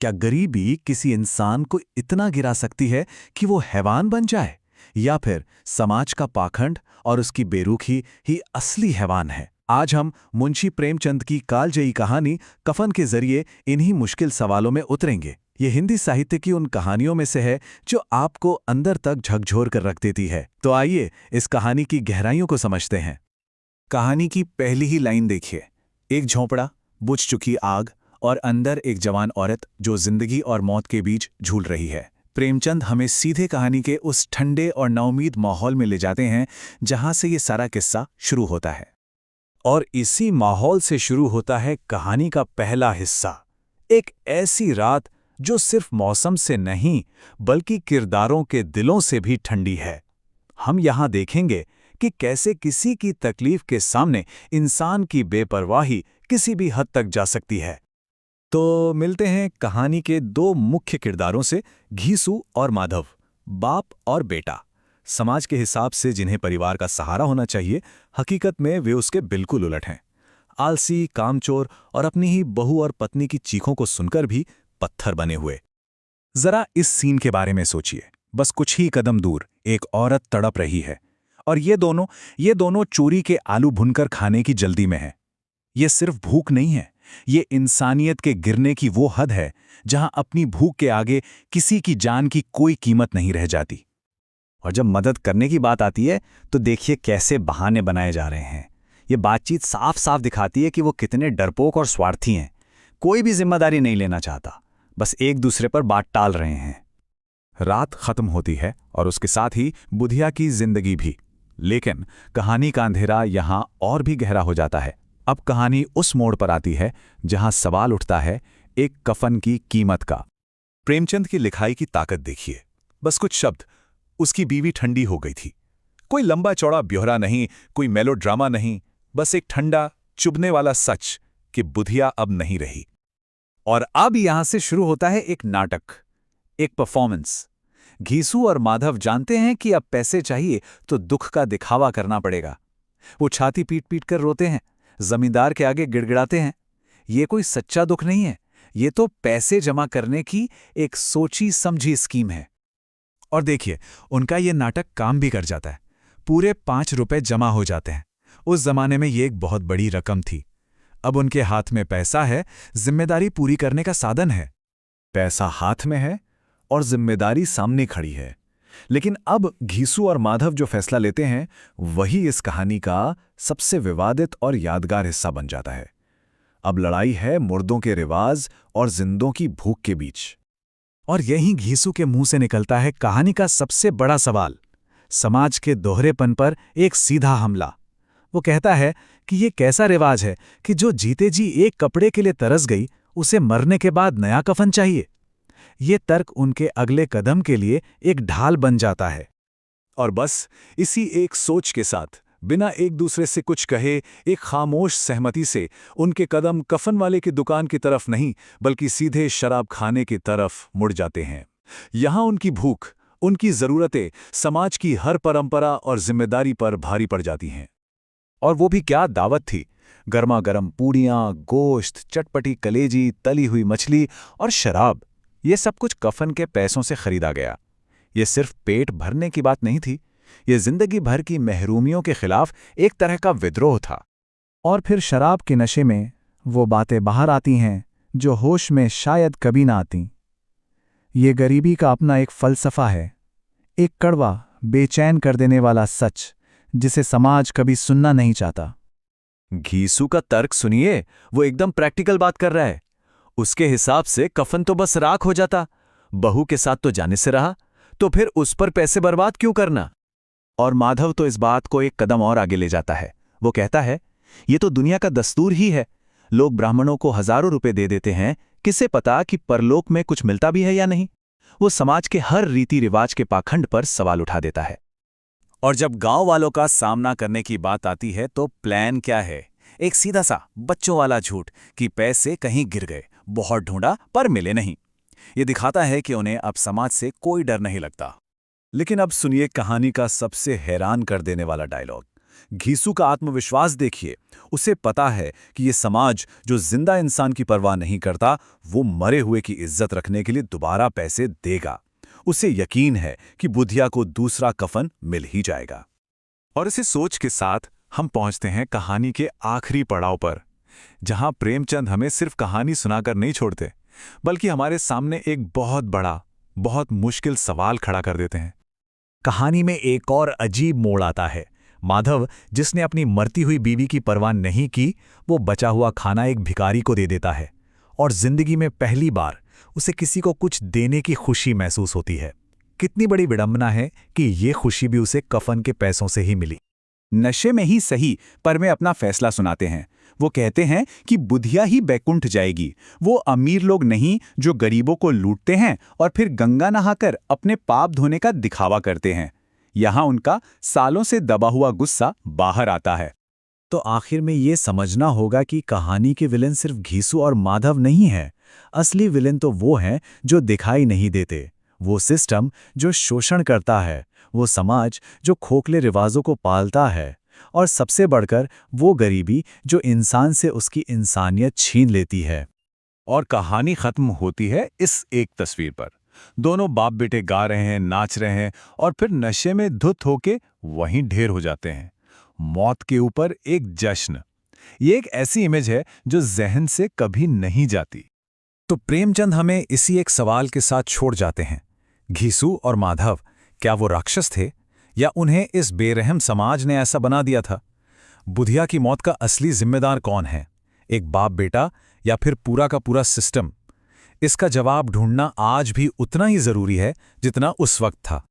क्या गरीबी किसी इंसान को इतना गिरा सकती है कि वो हैवान बन जाए? या फिर समाज का पाखंड और उसकी बेरुखी ही असली हैवान है? आज हम मुंशी प्रेमचंद की कालजयी कहानी कफन के जरिए इन्हीं मुश्किल सवालों में उतरेंगे। ये हिंदी साहित्य की उन कहानियों में से है जो आपको अंदर तक झकझोर कर रख देती है। तो आइए इस कहानी की गहराइयों को समझते हैं। कहानी की पहली ही लाइन देखिए। एक झोंपड़ा, बुझ चुकी आग और अंदर एक जवान औरत जो जिंदगी और मौत के बीच झूल रही है। प्रेमचंद हमें सीधे कहानी के उस ठंडे और नाउमीद माहौल में ले जाते हैं जहां से ये सारा किस्सा शुरू होता है। और इसी माहौल से शुरू होता है कहानी का पहला हिस्सा। एक ऐसी रात जो सिर्फ मौसम से नहीं बल्कि किरदारों के दिलों से भी ठंडी है। हम यहां देखेंगे कि कैसे किसी की तकलीफ के सामने इंसान की बेपरवाही किसी भी हद तक जा सकती है। तो मिलते हैं कहानी के दो मुख्य किरदारों से, घीसू और माधव, बाप और बेटा। समाज के हिसाब से जिन्हें परिवार का सहारा होना चाहिए, हकीकत में वे उसके बिल्कुल उलट हैं। आलसी, कामचोर और अपनी ही बहू और पत्नी की चीखों को सुनकर भी पत्थर बने हुए। जरा इस सीन के बारे में सोचिए। बस कुछ ही कदम दूर एक औरत तड़प रही है और ये दोनों चोरी के आलू भुनकर खाने की जल्दी में हैं। ये सिर्फ भूख नहीं है, ये इंसानियत के गिरने की वो हद है जहां अपनी भूख के आगे किसी की जान की कोई कीमत नहीं रह जाती। और जब मदद करने की बात आती है तो देखिए कैसे बहाने बनाए जा रहे हैं। ये बातचीत साफ साफ दिखाती है कि वो कितने डरपोक और स्वार्थी हैं। कोई भी जिम्मेदारी नहीं लेना चाहता, बस एक दूसरे पर बात टाल रहे हैं। रात खत्म होती है और उसके साथ ही बुधिया की जिंदगी भी। लेकिन कहानी का अंधेरा यहां और भी गहरा हो जाता है। अब कहानी उस मोड़ पर आती है जहां सवाल उठता है एक कफन की कीमत का। प्रेमचंद की लिखाई की ताकत देखिए। बस कुछ शब्द, उसकी बीवी ठंडी हो गई थी। कोई लंबा चौड़ा ब्यौरा नहीं, कोई मेलोड्रामा नहीं, बस एक ठंडा चुभने वाला सच कि बुधिया अब नहीं रही। और अब यहां से शुरू होता है एक नाटक, एक परफॉर्मेंस। घीसू और माधव जानते हैं कि अब पैसे चाहिए तो दुख का दिखावा करना पड़ेगा। वो छाती पीट पीट कर रोते हैं, जमींदार के आगे गिड़गिड़ाते हैं। ये कोई सच्चा दुख नहीं है, ये तो पैसे जमा करने की एक सोची समझी स्कीम है। और देखिए, उनका ये नाटक काम भी कर जाता है। पूरे 5 रुपए जमा हो जाते हैं। उस जमाने में ये एक बहुत बड़ी रकम थी। अब उनके हाथ में पैसा है, जिम्मेदारी पूरी करने का साधन है। पैसा हाथ में है और जिम्मेदारी सामने खड़ी है। लेकिन अब घीसू और माधव जो फैसला लेते हैं वही इस कहानी का सबसे विवादित और यादगार हिस्सा बन जाता है। अब लड़ाई है मुर्दों के रिवाज और जिंदों की भूख के बीच। और यहीं घीसू के मुंह से निकलता है कहानी का सबसे बड़ा सवाल, समाज के दोहरेपन पर एक सीधा हमला। वो कहता है कि ये कैसा रिवाज है कि जो जीते जी एक कपड़े के लिए तरस गई, उसे मरने के बाद नया कफन चाहिए। ये तर्क उनके अगले कदम के लिए एक ढाल बन जाता है। और बस इसी एक सोच के साथ, बिना एक दूसरे से कुछ कहे, एक खामोश सहमति से उनके कदम कफन वाले की दुकान की तरफ नहीं बल्कि सीधे शराब खाने की तरफ मुड़ जाते हैं। यहां उनकी भूख, उनकी जरूरतें समाज की हर परंपरा और जिम्मेदारी पर भारी पड़ जाती हैं। और वो भी क्या दावत थी! गर्मा गर्म पूड़ियां, गोश्त, चटपटी कलेजी, तली हुई मछली और शराब। ये सब कुछ कफन के पैसों से खरीदा गया। ये सिर्फ पेट भरने की बात नहीं थी, ये जिंदगी भर की महरूमियों के खिलाफ एक तरह का विद्रोह था। और फिर शराब के नशे में वो बातें बाहर आती हैं जो होश में शायद कभी ना आती। ये गरीबी का अपना एक फलसफा है, एक कड़वा, बेचैन कर देने वाला सच जिसे समाज कभी सुनना नहीं चाहता। घीसू का तर्क सुनिए, वो एकदम प्रैक्टिकल बात कर रहा है। उसके हिसाब से कफन तो बस राख हो जाता, बहू के साथ तो जाने से रहा, तो फिर उस पर पैसे बर्बाद क्यों करना? और माधव तो इस बात को एक कदम और आगे ले जाता है। वो कहता है, ये तो दुनिया का दस्तूर ही है। लोग ब्राह्मणों को हजारों रुपए दे देते हैं, किसे पता कि परलोक में कुछ मिलता भी है या नहीं। वो समाज के हर रीति रिवाज के पाखंड पर सवाल उठा देता है। और जब गांव वालों का सामना करने की बात आती है तो प्लान क्या है? एक सीधा सा बच्चों वाला झूठ कि पैसे कहीं गिर गए, बहुत ढूंढा पर मिले नहीं। ये दिखाता है कि उन्हें अब समाज से कोई डर नहीं लगता। लेकिन अब सुनिए कहानी का सबसे हैरान कर देने वाला डायलॉग। घीसू का आत्मविश्वास देखिए। उसे पता है कि ये समाज जो जिंदा इंसान की परवाह नहीं करता, वो मरे हुए की इज्जत रखने के लिए दोबारा पैसे देगा। उसे यकीन है कि बुधिया को दूसरा कफन मिल ही जाएगा। और इसी सोच के साथ हम पहुंचते हैं कहानी के आखिरी पड़ाव पर, जहां प्रेमचंद हमें सिर्फ कहानी सुनाकर नहीं छोड़ते, बल्कि हमारे सामने एक बहुत बड़ा, बहुत मुश्किल सवाल खड़ा कर देते हैं। कहानी में एक और अजीब मोड़ आता है। माधव, जिसने अपनी मरती हुई बीवी की परवाह नहीं की, वो बचा हुआ खाना एक भिखारी को दे देता है और जिंदगी में पहली बार उसे किसी को कुछ देने की खुशी महसूस होती है। कितनी बड़ी विडंबना है कि ये खुशी भी उसे कफन के पैसों से ही मिली। नशे में ही सही, पर में अपना फैसला सुनाते हैं। वो कहते हैं कि बुधिया ही बैकुंठ जाएगी। वो अमीर लोग नहीं जो गरीबों को लूटते हैं और फिर गंगा नहाकर अपने पाप धोने का दिखावा करते हैं। यहां उनका सालों से दबा हुआ गुस्सा बाहर आता है। तो आखिर में ये समझना होगा कि कहानी के विलेन सिर्फ घीसू और माधव नहीं है। असली विलेन तो वो हैं जो दिखाई नहीं देते। वो सिस्टम जो शोषण करता है, वो समाज जो खोखले रिवाजों को पालता है, और सबसे बढ़कर वो गरीबी जो इंसान से उसकी इंसानियत छीन लेती है। और कहानी खत्म होती है इस एक तस्वीर पर। दोनों बाप बेटे गा रहे हैं, नाच रहे हैं और फिर नशे में धुत होके वहीं ढेर हो जाते हैं। मौत के ऊपर एक जश्न। ये एक ऐसी इमेज है जो जहन से कभी नहीं जाती। तो प्रेमचंद हमें इसी एक सवाल के साथ छोड़ जाते हैं। घीसू और माधव, क्या वो राक्षस थे या उन्हें इस बेरहम समाज ने ऐसा बना दिया था? बुधिया की मौत का असली जिम्मेदार कौन है? एक बाप बेटा या फिर पूरा का पूरा सिस्टम? इसका जवाब ढूंढना आज भी उतना ही जरूरी है जितना उस वक्त था।